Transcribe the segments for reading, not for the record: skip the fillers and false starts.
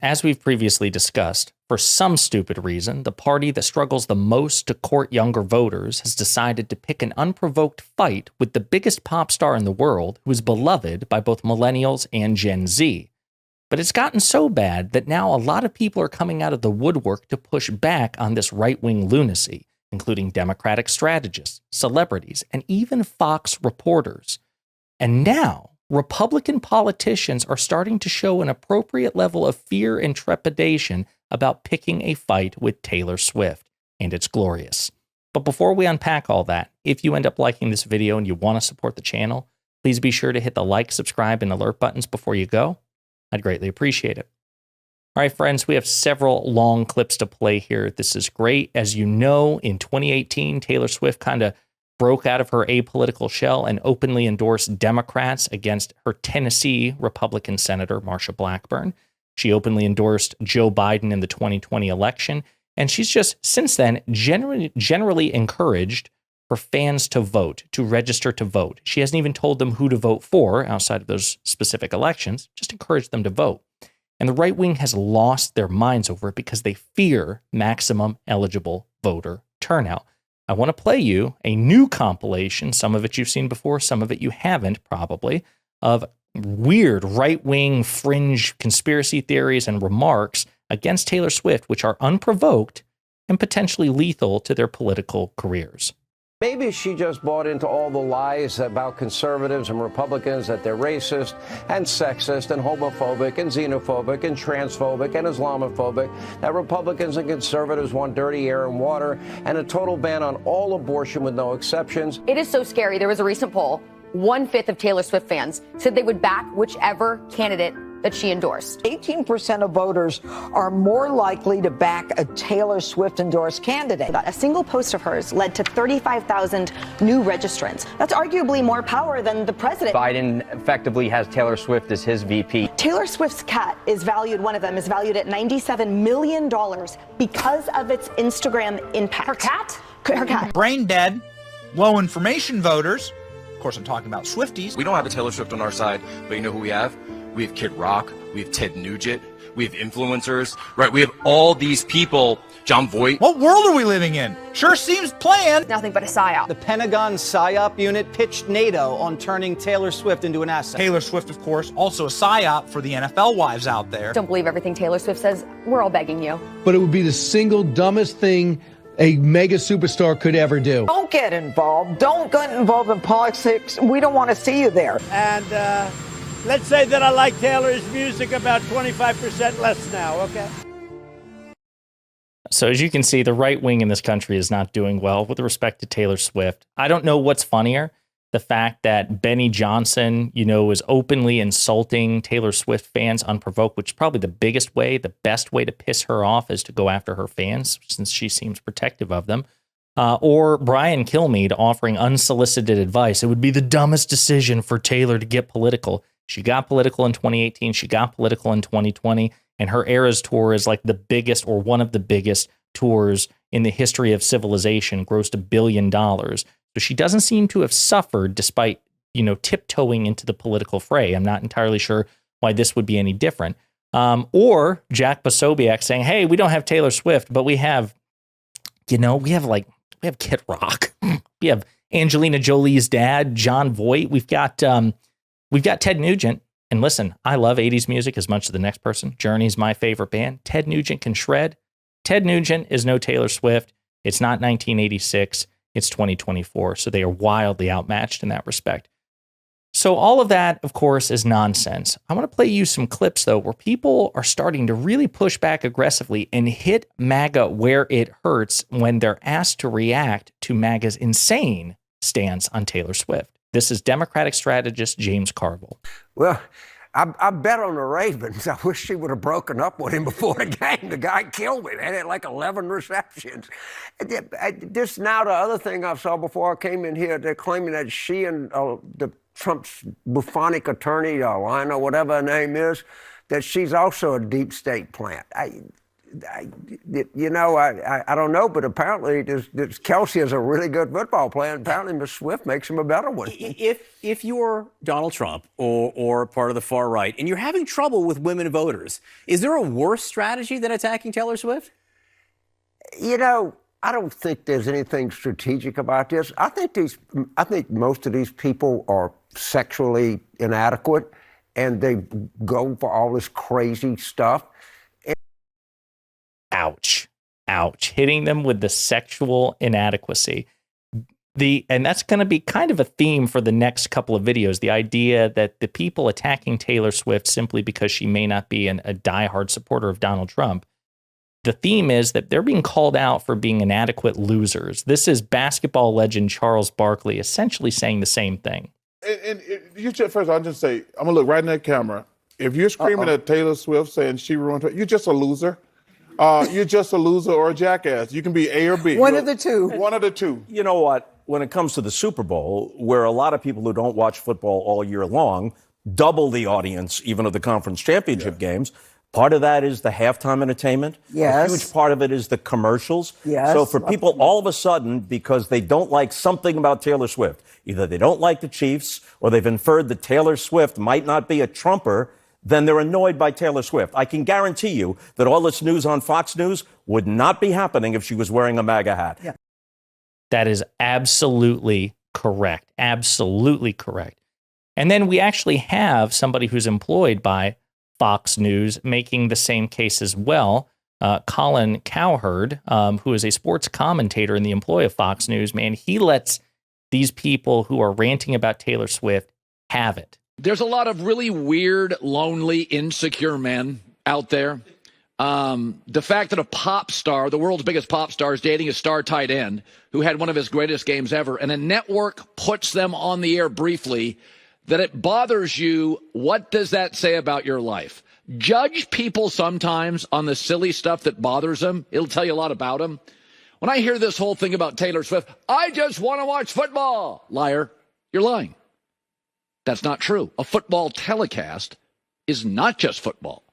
As we've previously discussed, for some stupid reason, the party that struggles the most to court younger voters has decided to pick an unprovoked fight with the biggest pop star in the world who is beloved by both millennials and Gen Z. But it's gotten so bad that now a lot of people are coming out of the woodwork to push back on this right-wing lunacy, including Democratic strategists, celebrities, and even Fox reporters. And now, Republican politicians are starting to show an appropriate level of fear and trepidation about picking a fight with Taylor Swift, and it's glorious. But before we unpack all that, if you end up liking this video and you want to support the channel, please be sure to hit the like, subscribe, and alert buttons before you go. I'd greatly appreciate it. All right, friends, we have several long clips to play here. This is great. As you know, in 2018, Taylor Swift kind of broke out of her apolitical shell and openly endorsed Democrats against her Tennessee Republican Senator, Marsha Blackburn. She openly endorsed Joe Biden in the 2020 election, and she's just, since then, generally encouraged her fans to vote, to register to vote. She hasn't even told them who to vote for outside of those specific elections, just encouraged them to vote. And the right wing has lost their minds over it because they fear maximum eligible voter turnout. I want to play you a new compilation, some of it you've seen before, some of it you haven't probably, of weird right-wing fringe conspiracy theories and remarks against Taylor Swift, which are unprovoked and potentially lethal to their political careers. Maybe she just bought into all the lies about conservatives and Republicans, that they're racist and sexist and homophobic and xenophobic and transphobic and Islamophobic, that Republicans and conservatives want dirty air and water and a total ban on all abortion with no exceptions. It is so scary. There was a recent poll. 1/5 of Taylor Swift fans said they would back whichever candidate that she endorsed. 18% of voters are more likely to back a Taylor Swift endorsed candidate. A single post of hers led to 35,000 new registrants. That's arguably more power than the president. Biden effectively has Taylor Swift as his VP. Taylor Swift's cat is valued, one of them is valued at $97 million because of its Instagram impact. Her cat? Her cat. Brain dead, low information voters. Of course, I'm talking about Swifties. We don't have a Taylor Swift on our side, but you know who we have? We have Kid Rock, we have Ted Nugent, we have influencers, right? We have all these people, John Voight. What world are we living in? Sure seems planned. Nothing but a psyop. The Pentagon PSYOP unit pitched NATO on turning Taylor Swift into an asset. Taylor Swift, of course, also a psyop for the NFL wives out there. Don't believe everything Taylor Swift says. We're all begging you. But it would be the single dumbest thing a mega superstar could ever do. Don't get involved. Don't get involved in politics. We don't want to see you there. And let's say that I like Taylor's music about 25% less now, okay? So as you can see, the right wing in this country is not doing well with respect to Taylor Swift. I don't know what's funnier, the fact that Benny Johnson, is openly insulting Taylor Swift fans unprovoked, which is probably the best way to piss her off is to go after her fans, since she seems protective of them. Or Brian Kilmeade offering unsolicited advice. It would be the dumbest decision for Taylor to get political. She got political in 2018. She got political in 2020. And her Eras tour is like the biggest or one of the biggest tours in the history of civilization, grossed $1 billion. So she doesn't seem to have suffered despite, tiptoeing into the political fray. I'm not entirely sure why this would be any different. Or Jack Posobiec saying, hey, we don't have Taylor Swift, but we have, we have Kid Rock. We have Angelina Jolie's dad, John Voight. We've got Ted Nugent. And listen, I love 80s music as much as the next person. Journey's my favorite band. Ted Nugent can shred. Ted Nugent is no Taylor Swift. It's not 1986. It's 2024. So they are wildly outmatched in that respect. So all of that, of course, is nonsense. I want to play you some clips, though, where people are starting to really push back aggressively and hit MAGA where it hurts when they're asked to react to MAGA's insane stance on Taylor Swift. This is Democratic strategist James Carville. Well, I bet on the Ravens. I wish she would have broken up with him before the game. The guy killed me. They had like 11 receptions. This now the other thing I saw before I came in here, they're claiming that she and the Trump's bufonic attorney, Lina, whatever her name is, that she's also a deep state plant. I don't know, but apparently Kelsey is a really good football player, and apparently Miss Swift makes him a better one. If you're Donald Trump or part of the far right, and you're having trouble with women voters, is there a worse strategy than attacking Taylor Swift? I don't think there's anything strategic about this. I think most of these people are sexually inadequate, and they go for all this crazy stuff. Ouch. Hitting them with the sexual inadequacy. And that's going to be kind of a theme for the next couple of videos. The idea that the people attacking Taylor Swift simply because she may not be a diehard supporter of Donald Trump, the theme is that they're being called out for being inadequate losers. This is basketball legend Charles Barkley essentially saying the same thing. And you just, first, I'll just say, I'm going to look right in that camera. If you're screaming at Taylor Swift saying she ruined her, you're just a loser. You're just a loser or a jackass. You can be A or B. One of the two. One of the two. You know what? When it comes to the Super Bowl, where a lot of people who don't watch football all year long double the audience even of the conference championship games, part of that is the halftime entertainment. Yes. A huge part of it is the commercials. Yes. So for people all of a sudden, because they don't like something about Taylor Swift, either they don't like the Chiefs or they've inferred that Taylor Swift might not be a Trumper, then they're annoyed by Taylor Swift. I can guarantee you that all this news on Fox News would not be happening if she was wearing a MAGA hat. Yeah. That is absolutely correct. Absolutely correct. And then we actually have somebody who's employed by Fox News making the same case as well. Colin Cowherd, who is a sports commentator in the employ of Fox News, man, he lets these people who are ranting about Taylor Swift have it. There's a lot of really weird, lonely, insecure men out there. The fact that a pop star, the world's biggest pop star, is dating a star tight end who had one of his greatest games ever, and a network puts them on the air briefly, that it bothers you, what does that say about your life? Judge people sometimes on the silly stuff that bothers them. It'll tell you a lot about them. When I hear this whole thing about Taylor Swift, I just want to watch football. Liar, you're lying. That's not true. A football telecast is not just football.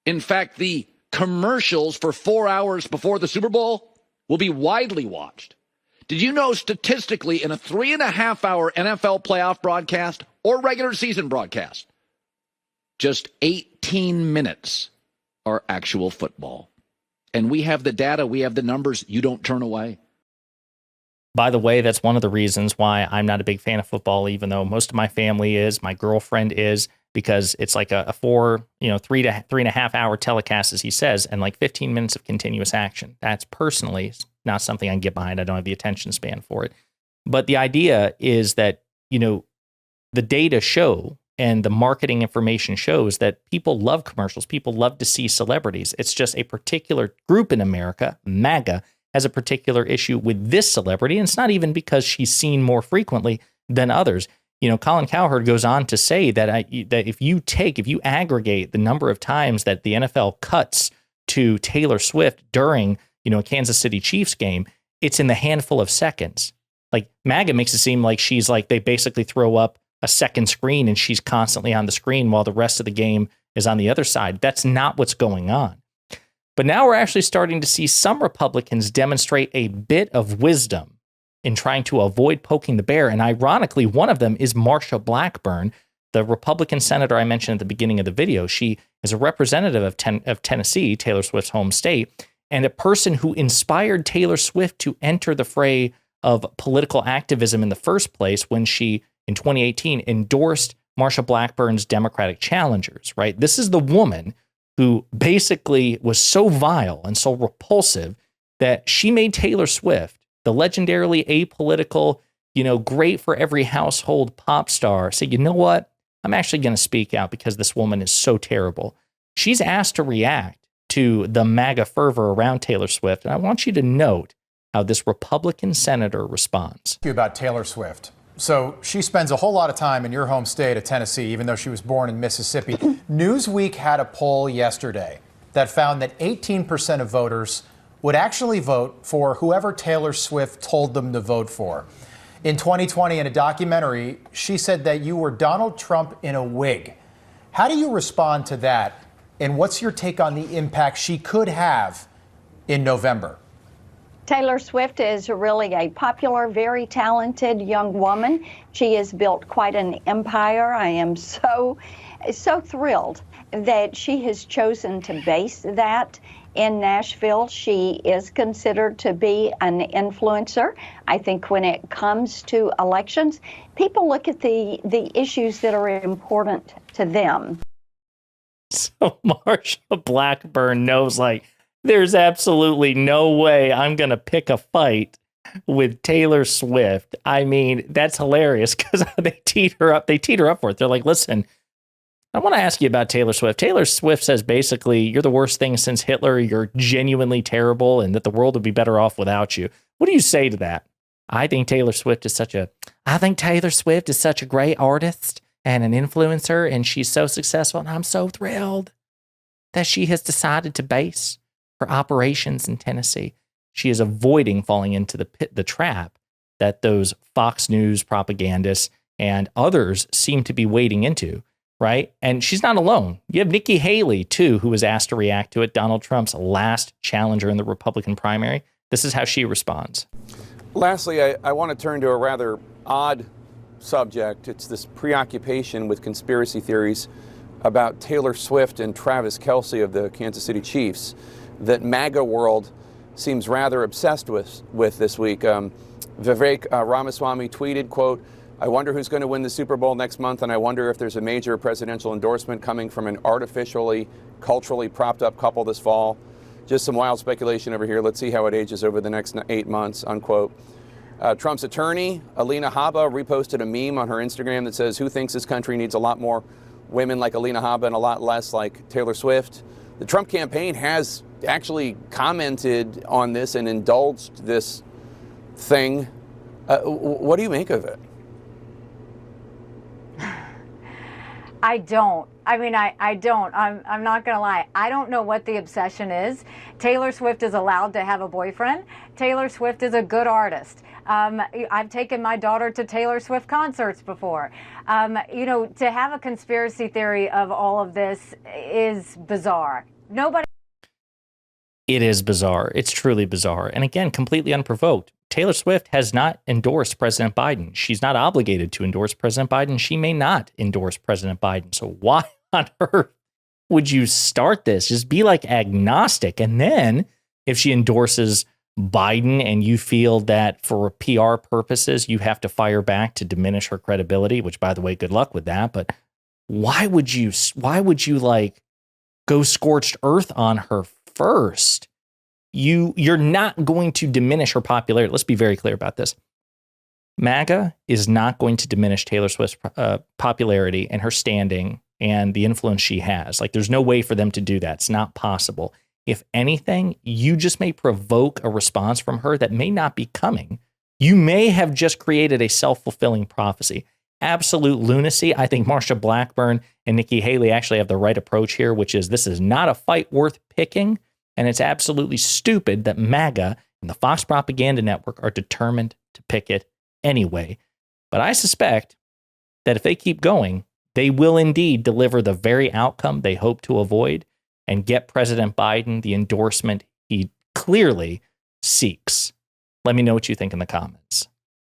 In fact, the commercials for 4 hours before the Super Bowl will be widely watched. Did you know statistically in a 3.5-hour NFL playoff broadcast or regular season broadcast, just 18 minutes are actual football? And we have the data, we have the numbers. You don't turn away. By the way, that's one of the reasons why I'm not a big fan of football, even though most of my family is, my girlfriend is, because it's like a 3 to 3.5 hour telecast, as he says, and like 15 minutes of continuous action. That's personally not something I can get behind. I don't have the attention span for it. But the idea is that, the data show and the marketing information shows that people love commercials. People love to see celebrities. It's just a particular group in America, MAGA, has a particular issue with this celebrity. And it's not even because she's seen more frequently than others. Colin Cowherd goes on to say that if you aggregate the number of times that the NFL cuts to Taylor Swift during, a Kansas City Chiefs game, it's in the handful of seconds. Like MAGA makes it seem like she's like, they basically throw up a second screen and she's constantly on the screen while the rest of the game is on the other side. That's not what's going on. But now we're actually starting to see some Republicans demonstrate a bit of wisdom in trying to avoid poking the bear. And ironically, one of them is Marsha Blackburn, the Republican senator I mentioned at the beginning of the video. She is a representative of Tennessee, Taylor Swift's home state, and a person who inspired Taylor Swift to enter the fray of political activism in the first place when she, in 2018, endorsed Marsha Blackburn's Democratic challengers, right? This is the woman who basically was so vile and so repulsive that she made Taylor Swift, the legendarily apolitical, great for every household pop star, say, you know what? I'm actually going to speak out because this woman is so terrible. She's asked to react to the MAGA fervor around Taylor Swift. And I want you to note how this Republican senator responds. About Taylor Swift. So she spends a whole lot of time in your home state of Tennessee, even though she was born in Mississippi. Newsweek had a poll yesterday that found that 18% of voters would actually vote for whoever Taylor Swift told them to vote for. In 2020, in a documentary, she said that you were Donald Trump in a wig. How do you respond to that And what's your take on the impact she could have in November? Taylor Swift is really a popular, very talented young woman. She has built quite an empire. I am so thrilled that she has chosen to base that in Nashville. She is considered to be an influencer. I think when it comes to elections, people look at the issues that are important to them. So Marsha Blackburn knows, like, there's absolutely no way I'm going to pick a fight with Taylor Swift. I mean, that's hilarious because they teed her up. They teed her up for it. They're like, listen, I want to ask you about Taylor Swift. Taylor Swift says basically, you're the worst thing since Hitler. You're genuinely terrible and that the world would be better off without you. What do you say to that? I think Taylor Swift is such a great artist and an influencer, and she's so successful. And I'm so thrilled that she has decided to base her operations in Tennessee. She is avoiding falling into the trap that those Fox News propagandists and others seem to be wading into, right? And she's not alone. You have Nikki Haley, too, who was asked to react to it, Donald Trump's last challenger in the Republican primary. This is how she responds. Lastly, I want to turn to a rather odd subject. It's this preoccupation with conspiracy theories about Taylor Swift and Travis Kelce of the Kansas City Chiefs that MAGA world seems rather obsessed with this week. Vivek Ramaswamy tweeted, quote, "I wonder who's going to win the Super Bowl next month, and I wonder if there's a major presidential endorsement coming from an artificially, culturally propped up couple this fall. Just some wild speculation over here. Let's see how it ages over the next 8 months," unquote. Trump's attorney, Alina Habba, reposted a meme on her Instagram that says, "Who thinks this country needs a lot more women like Alina Habba and a lot less like Taylor Swift?" The Trump campaign has actually commented on this and indulged this thing. What do you make of it? I don't. I mean, I don't. I'm not going to lie. I don't know what the obsession is. Taylor Swift is allowed to have a boyfriend. Taylor Swift is a good artist. I've taken my daughter to Taylor Swift concerts before. To have a conspiracy theory of all of this is bizarre. It is bizarre. It's truly bizarre. And again, completely unprovoked. Taylor Swift has not endorsed President Biden. She's not obligated to endorse President Biden. She may not endorse President Biden. So why on earth would you start this? Just be like agnostic. And then if she endorses Biden and you feel that for PR purposes, you have to fire back to diminish her credibility, which, by the way, good luck with that. But why would you like go scorched earth on her first? You're not going to diminish her popularity. Let's be very clear about this. MAGA is not going to diminish Taylor Swift's popularity and her standing and the influence she has. Like, there's no way for them to do that. It's not possible. If anything, you just may provoke a response from her that may not be coming. You may have just created a self-fulfilling prophecy. Absolute lunacy. I think Marsha Blackburn and Nikki Haley actually have the right approach here, which is this is not a fight worth picking. And it's absolutely stupid that MAGA and the Fox Propaganda Network are determined to pick it anyway. But I suspect that if they keep going, they will indeed deliver the very outcome they hope to avoid and get President Biden the endorsement he clearly seeks. Let me know what you think in the comments.